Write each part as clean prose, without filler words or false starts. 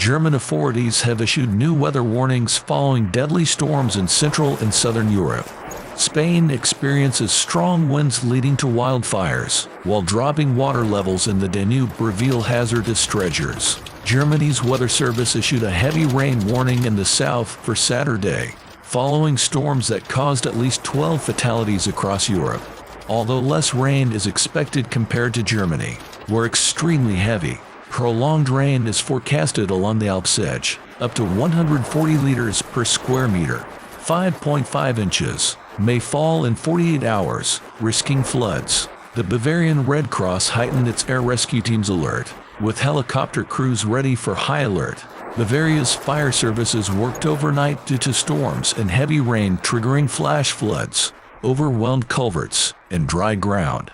German authorities have issued new weather warnings following deadly storms in Central and Southern Europe. Spain experiences strong winds leading to wildfires, while dropping water levels in the Danube reveal hazardous treasures. Germany's weather service issued a heavy rain warning in the south for Saturday, following storms that caused at least 12 fatalities across Europe. Although less rain is expected compared to Germany, where extremely heavy, prolonged rain is forecasted along the Alps edge, up to 140 liters per square meter, 5.5 inches, may fall in 48 hours, risking floods. The Bavarian Red Cross heightened its air rescue team's alert, with helicopter crews ready for high alert. Bavaria's fire services worked overnight due to storms and heavy rain triggering flash floods, overwhelmed culverts, and dry ground.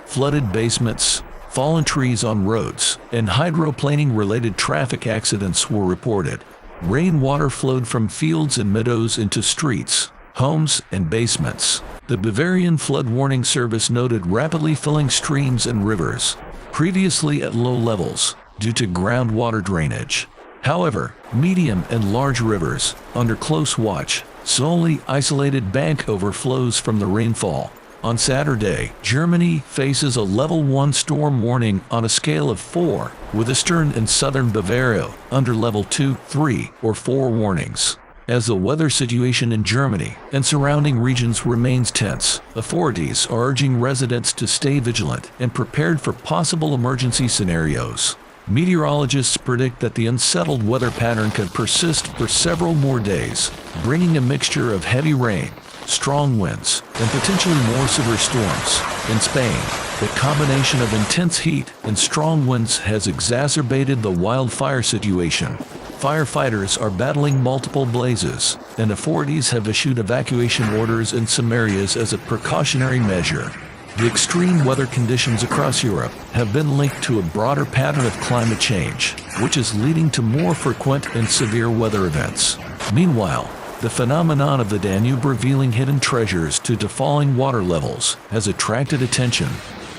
Flooded basements, fallen trees on roads, and hydroplaning-related traffic accidents were reported. Rainwater flowed from fields and meadows into streets, homes, and basements. The Bavarian Flood Warning Service noted rapidly filling streams and rivers, previously at low levels, due to groundwater drainage. However, medium and large rivers, under close watch, saw only isolated bank overflows from the rainfall. On Saturday, Germany faces a level 1 storm warning on a scale of 4, with eastern and southern Bavaria under level 2, 3, or 4 warnings. As the weather situation in Germany and surrounding regions remains tense, authorities are urging residents to stay vigilant and prepared for possible emergency scenarios. Meteorologists predict that the unsettled weather pattern could persist for several more days, bringing a mixture of heavy rain, strong winds, and potentially more severe storms. In Spain, the combination of intense heat and strong winds has exacerbated the wildfire situation. Firefighters are battling multiple blazes, and authorities have issued evacuation orders in some areas as a precautionary measure. The extreme weather conditions across Europe have been linked to a broader pattern of climate change, which is leading to more frequent and severe weather events. Meanwhile, the phenomenon of the Danube revealing hidden treasures due to falling water levels has attracted attention.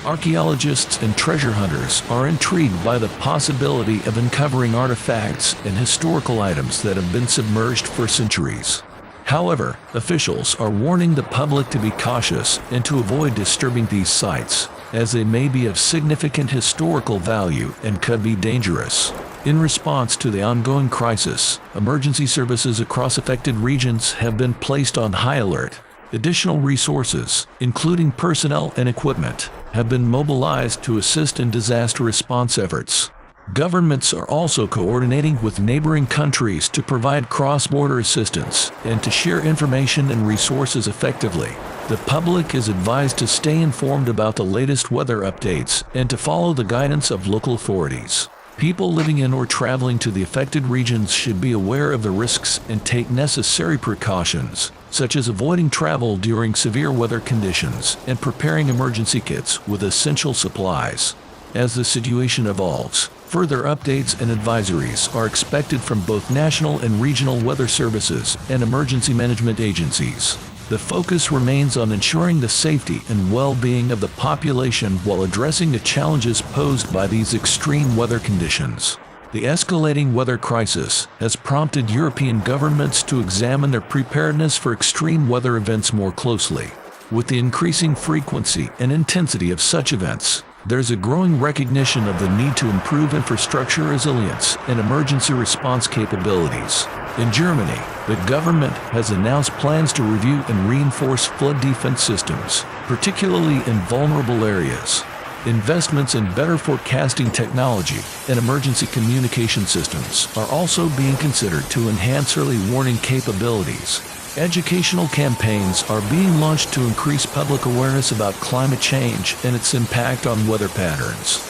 Archaeologists and treasure hunters are intrigued by the possibility of uncovering artifacts and historical items that have been submerged for centuries. However, officials are warning the public to be cautious and to avoid disturbing these sites, as they may be of significant historical value and could be dangerous. In response to the ongoing crisis, emergency services across affected regions have been placed on high alert. Additional resources, including personnel and equipment, have been mobilized to assist in disaster response efforts. Governments are also coordinating with neighboring countries to provide cross-border assistance and to share information and resources effectively. The public is advised to stay informed about the latest weather updates and to follow the guidance of local authorities. People living in or traveling to the affected regions should be aware of the risks and take necessary precautions, such as avoiding travel during severe weather conditions and preparing emergency kits with essential supplies. As the situation evolves, further updates and advisories are expected from both national and regional weather services and emergency management agencies. The focus remains on ensuring the safety and well-being of the population while addressing the challenges posed by these extreme weather conditions. The escalating weather crisis has prompted European governments to examine their preparedness for extreme weather events more closely. With the increasing frequency and intensity of such events, there's a growing recognition of the need to improve infrastructure resilience and emergency response capabilities. In Germany, the government has announced plans to review and reinforce flood defense systems, particularly in vulnerable areas. Investments in better forecasting technology and emergency communication systems are also being considered to enhance early warning capabilities. Educational campaigns are being launched to increase public awareness about climate change and its impact on weather patterns.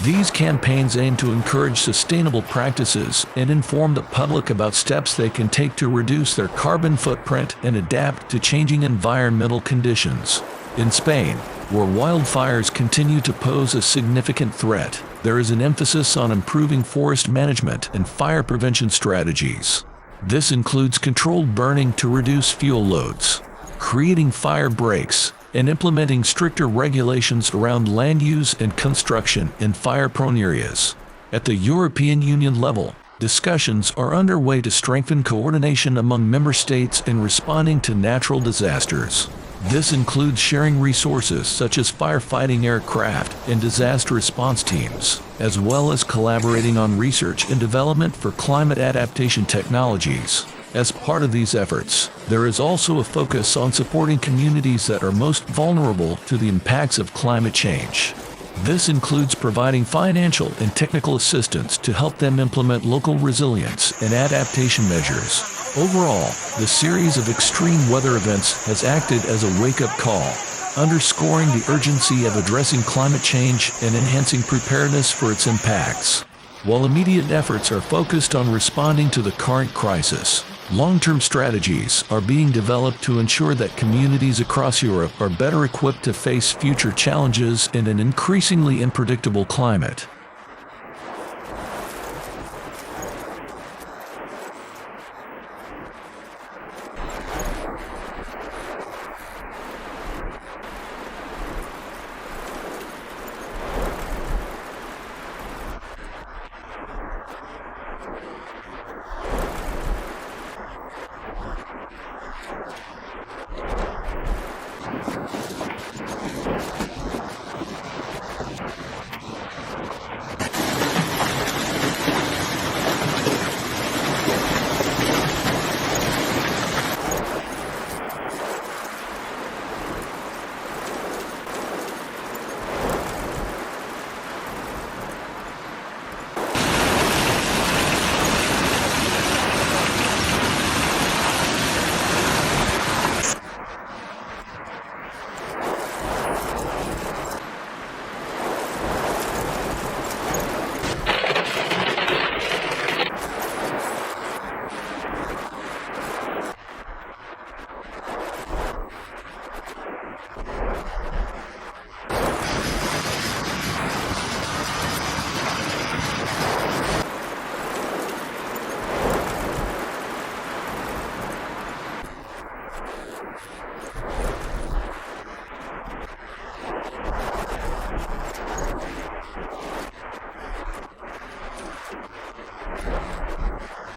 These campaigns aim to encourage sustainable practices and inform the public about steps they can take to reduce their carbon footprint and adapt to changing environmental conditions. In Spain, where wildfires continue to pose a significant threat, there is an emphasis on improving forest management and fire prevention strategies. This includes controlled burning to reduce fuel loads, creating fire breaks, and implementing stricter regulations around land use and construction in fire-prone areas. At the European Union level, Discussions are underway to strengthen coordination among member states in responding to natural disasters. This includes sharing resources such as firefighting aircraft and disaster response teams, as well as collaborating on research and development for climate adaptation technologies. As part of these efforts, there is also a focus on supporting communities that are most vulnerable to the impacts of climate change. This includes providing financial and technical assistance to help them implement local resilience and adaptation measures. Overall, the series of extreme weather events has acted as a wake-up call, underscoring the urgency of addressing climate change and enhancing preparedness for its impacts. While immediate efforts are focused on responding to the current crisis, long-term strategies are being developed to ensure that communities across Europe are better equipped to face future challenges in an increasingly unpredictable climate.